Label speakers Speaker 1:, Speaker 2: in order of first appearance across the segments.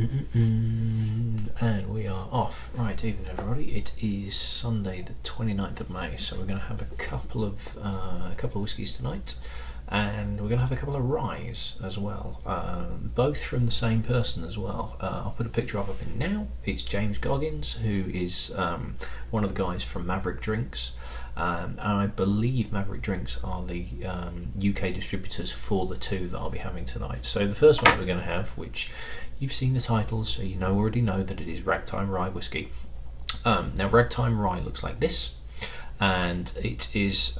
Speaker 1: And we are off. Right, evening everybody. It is Sunday the 29th of May, so we're going to have a couple of whiskies tonight, and we're going to have a couple of ryes as well, both from the same person as well. I'll put a picture of him now. It's James Goggins, who is one of the guys from Maverick Drinks, and I believe Maverick Drinks are the UK distributors for the two that I'll be having tonight. So the first one that we're going to have, which you've seen the titles, so you already know that it is Ragtime Rye whiskey. Now Ragtime Rye looks like this, and it is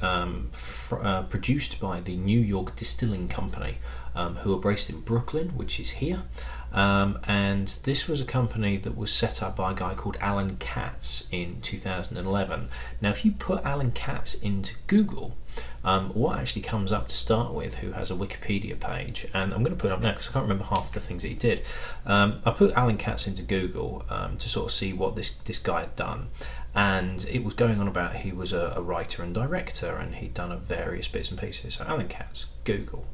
Speaker 1: produced by the New York Distilling Company, who are based in Brooklyn, which is here. And this was a company that was set up by a guy called Alan Katz in 2011. Now if you put Alan Katz into Google, what actually comes up to start with, who has a Wikipedia page, and I'm going to put it up now because I can't remember half the things that he did. I put Alan Katz into Google to sort of see what this guy had done, and it was going on about he was a writer and director, and he'd done various bits and pieces. So Alan Katz, Google,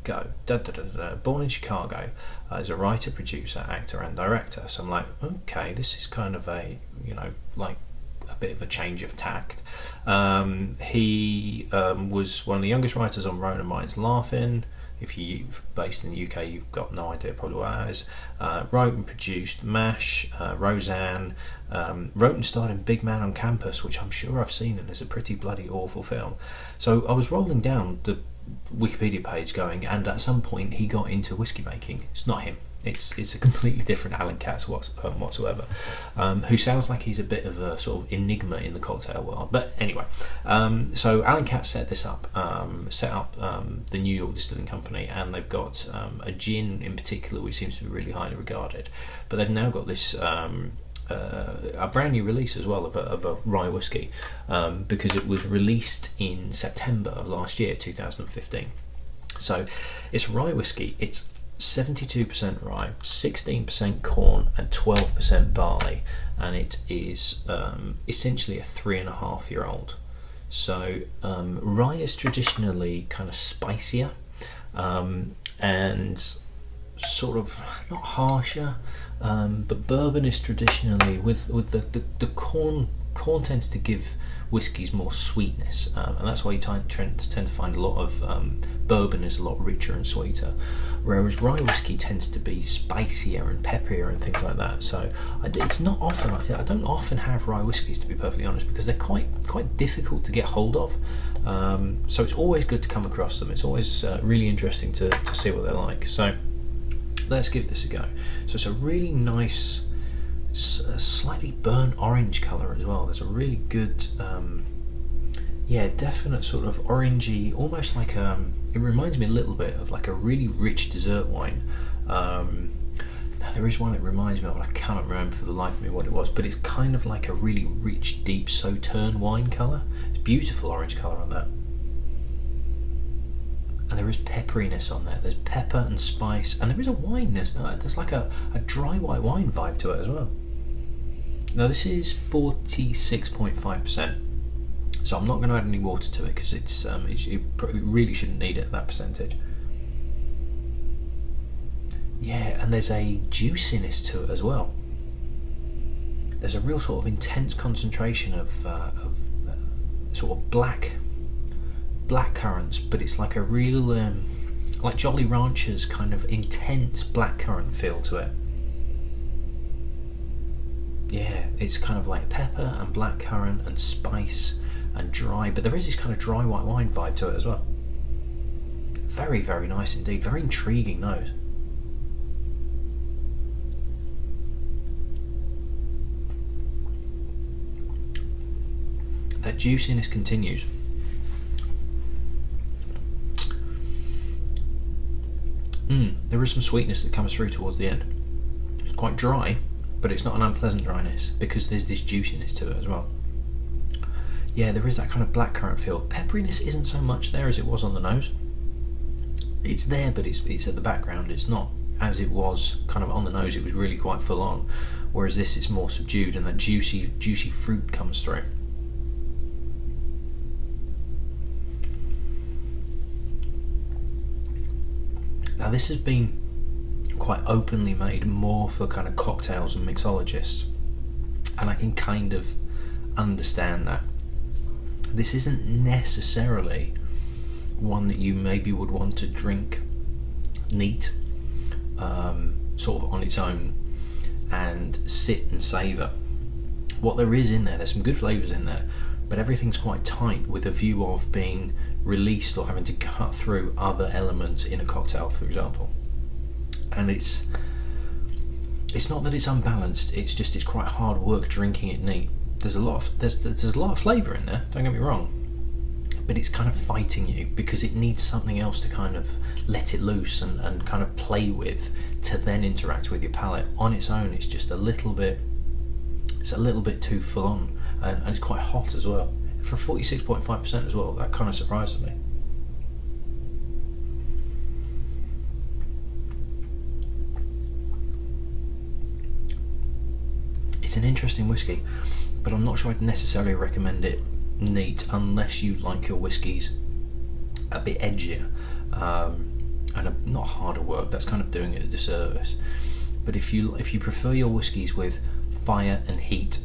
Speaker 1: go, born in Chicago, as a writer, producer, actor and director. So I'm like, okay, this is kind of a, like a bit of a change of tact. He was one of the youngest writers on Rona Mine's Laughing. If you're based in the UK, you've got no idea probably what that is. Wrote and produced MASH, Roseanne, wrote and starred in Big Man on Campus, which I'm sure I've seen, and it's a pretty bloody awful film. So I was rolling down the Wikipedia page going, and at some point he got into whiskey making. It's not him. It's a completely different Alan Katz whatsoever, who sounds like he's a bit of a sort of enigma in the cocktail world. But anyway, so Alan Katz set this up, the New York Distilling Company, and they've got a gin in particular which seems to be really highly regarded. But they've now got this a brand new release as well of a rye whiskey, because it was released in September of last year, 2015. So it's rye whiskey. It's 72% rye, 16% corn and 12% barley, and it is essentially a 3.5-year-old. So rye is traditionally kind of spicier, and sort of not harsher, but bourbon is traditionally, with the corn tends to give whiskies more sweetness, and that's why you tend to find a lot of bourbon is a lot richer and sweeter, whereas rye whiskey tends to be spicier and peppier and things like that. So it's not often, I don't often have rye whiskies, to be perfectly honest, because they're quite difficult to get hold of. So it's always good to come across them. It's always really interesting to see what they're like. So let's give this a go. So it's a really nice, slightly burnt orange colour as well. There's a really good, yeah, definite sort of orangey, almost like it reminds me a little bit of like a really rich dessert wine. Now there is one it reminds me of, and I cannot remember for the life of me what it was, but it's kind of like a really rich, deep Sauterne wine colour. It's beautiful orange colour on that. And there is pepperiness on there. There's pepper and spice, and there is a wineness. There's like a dry white wine vibe to it as well. Now this is 46.5%, so I'm not going to add any water to it because it really shouldn't need it at that percentage. Yeah, and there's a juiciness to it as well. There's a real sort of intense concentration of sort of black currants, but it's like a real like Jolly Rancher's kind of intense blackcurrant feel to it. Yeah, it's kind of like pepper and blackcurrant and spice and dry, but there is this kind of dry white wine vibe to it as well. Very, very nice indeed. Very intriguing nose. That juiciness continues. There is some sweetness that comes through towards the end. It's quite dry, but it's not an unpleasant dryness because there's this juiciness to it as well. Yeah, there is that kind of blackcurrant feel. Pepperiness isn't so much there as it was on the nose. It's there, but it's at the background. It's not as it was kind of on the nose. It was really quite full on, whereas this is more subdued, and that juicy fruit comes through. Now this has been quite openly made, more for kind of cocktails and mixologists, and I can kind of understand that. This isn't necessarily one that you maybe would want to drink neat, sort of on its own, and sit and savour. What there is in there's some good flavours in there, but everything's quite tight with a view of being released or having to cut through other elements in a cocktail, for example. And it's not that it's unbalanced, it's just it's quite hard work drinking it neat. There's a lot of flavour in there, don't get me wrong, but it's kind of fighting you because it needs something else to kind of let it loose and kind of play with, to then interact with your palate. On its own, it's just a little bit too full on, and it's quite hot as well. For 46.5% as well, that kind of surprises me. It's an interesting whiskey, but I'm not sure I'd necessarily recommend it neat unless you like your whiskies a bit edgier, and not harder work. That's kind of doing it a disservice. But if you prefer your whiskies with fire and heat,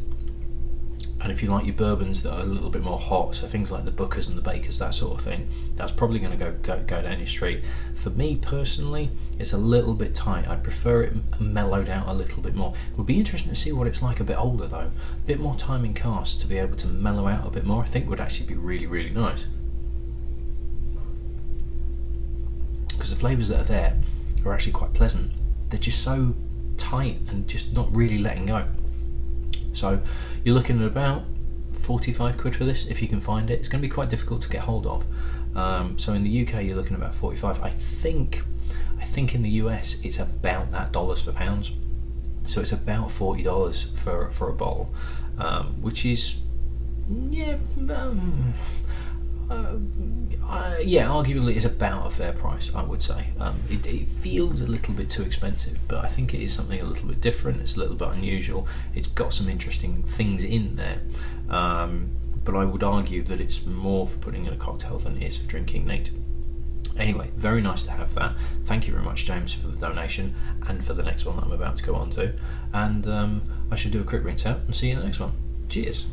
Speaker 1: and if you like your bourbons that are a little bit more hot, so things like the Bookers and the Bakers, that sort of thing, that's probably going to go down your street. For me personally, it's a little bit tight. I'd prefer it mellowed out a little bit more. It would be interesting to see what it's like a bit older though. A bit more time in cask to be able to mellow out a bit more, I think would actually be really, really nice. Because the flavours that are there are actually quite pleasant. They're just so tight and just not really letting go. So you're looking at about 45 quid for this if you can find it. It's going to be quite difficult to get hold of. So in the UK you're looking at about 45. I think in the US it's about that dollars for pounds. So it's about $40 for a bottle, which is arguably is about a fair price, I would say. It feels a little bit too expensive, but I think it is something a little bit different. It's a little bit unusual. It's got some interesting things in there, but I would argue that it's more for putting in a cocktail than it is for drinking neat. Anyway, very nice to have that. Thank you very much, James, for the donation and for the next one that I'm about to go on to. And I should do a quick rinse out and see you in the next one. Cheers.